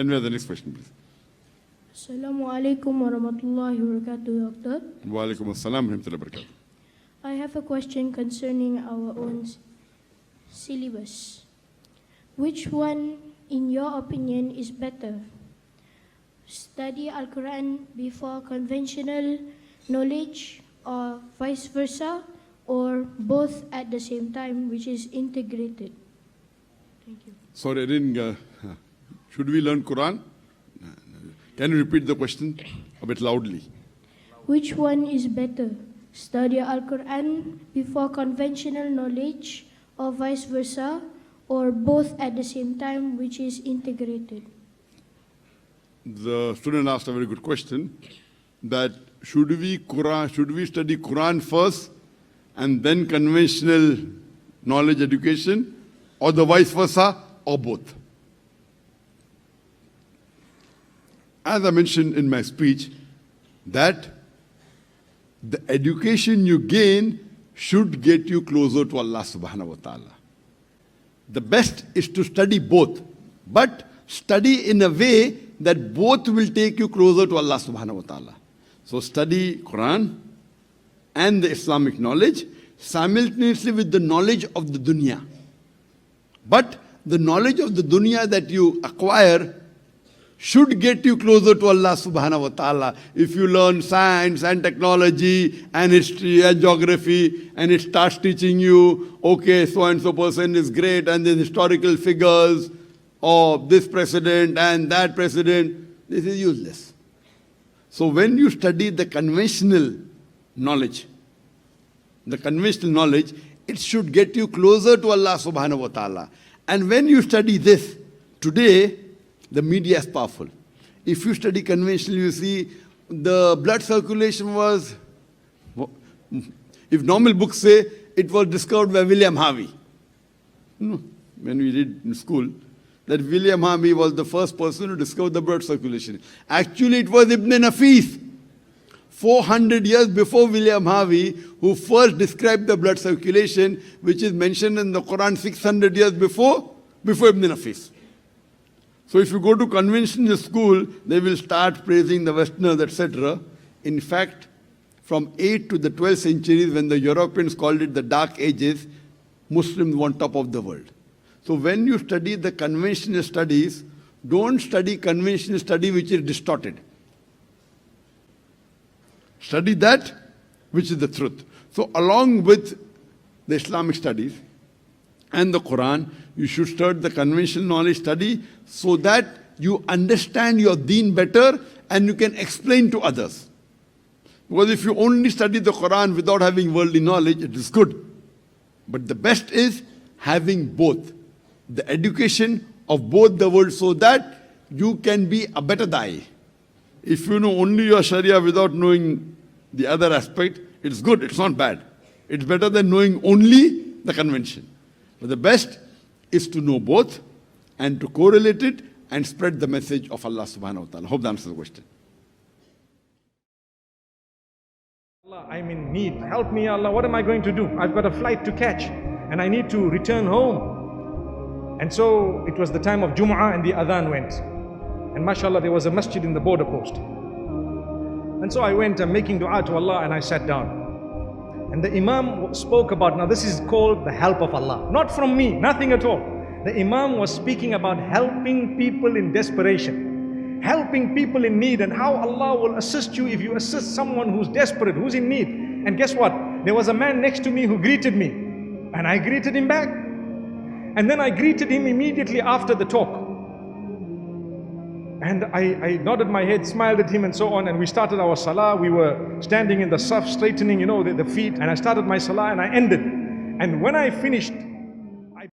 Can we have the next question, please? Assalamu alaikum wa rahmatullahi wa barakatuh, Doctor. Wa alaikum assalam wa rahmatullahi wa barakatuh. I have a question concerning our own syllabus. Which one, in your opinion, is better? Study Al-Quran before conventional knowledge, or vice versa, or both at the same time, which is integrated? Thank you. Sorry, I didn't. Should we learn Quran? Can you repeat the question a bit loudly? Which one is better? Study Al-Quran before conventional knowledge, or vice versa, or both at the same time, which is integrated? The student asked a very good question, that should we study Quran first and then conventional knowledge education, or the vice versa, or both? As I mentioned in my speech, that the education you gain should get you closer to Allah subhanahu wa ta'ala. The best is to study both, but study in a way that both will take you closer to Allah subhanahu wa ta'ala. So study Quran and the Islamic knowledge simultaneously with the knowledge of the dunya. But the knowledge of the dunya that you acquire should get you closer to Allah subhanahu wa ta'ala. If you learn science and technology and history and geography, and it starts teaching you, okay, so and so person is great, and then historical figures of this president and that president, this is useless. So when you study the conventional knowledge, it should get you closer to Allah subhanahu wa ta'ala. And when you study this, today, the media is powerful. If you study conventional, you see the blood circulation was, if normal books say, it was discovered by William Harvey. When we read in school, that William Harvey was the first person to discover the blood circulation. Actually, it was Ibn Nafis, 400 years before William Harvey, who first described the blood circulation, which is mentioned in the Quran 600 years before Ibn Nafis. So if you go to conventional school, they will start praising the Westerners, etc. In fact, from 8th to the 12th centuries, when the Europeans called it the Dark Ages, Muslims were on top of the world. So when you study the conventional studies, don't study conventional study which is distorted. Study that which is the truth. So along with the Islamic studies and the Quran, you should start the conventional knowledge study so that you understand your deen better and you can explain to others. Because if you only study the Quran without having worldly knowledge, it is good. But the best is having both. The education of both the worlds so that you can be a better da'i. If you know only your Sharia without knowing the other aspect, it's good, it's not bad. It's better than knowing only the convention. But the best is to know both and to correlate it and spread the message of Allah subhanahu wa ta'ala. Hope that answers the question. Allah, I'm in need. Help me, Allah. What am I going to do? I've got a flight to catch and I need to return home. And so it was the time of Jum'ah and the adhan went. And mashallah, there was a masjid in the border post. And so I went, I'm making dua to Allah, and I sat down. And the Imam spoke about, now this is called the help of Allah. Not from me, nothing at all. The Imam was speaking about helping people in desperation, helping people in need, and how Allah will assist you if you assist someone who's desperate, who's in need. And guess what? There was a man next to me who greeted me, and I greeted him back. And then I greeted him immediately after the talk. And I nodded my head, smiled at him and so on, and we started our salah. We were standing in the saf, straightening, the feet, and I started my salah and I ended. And when I finished,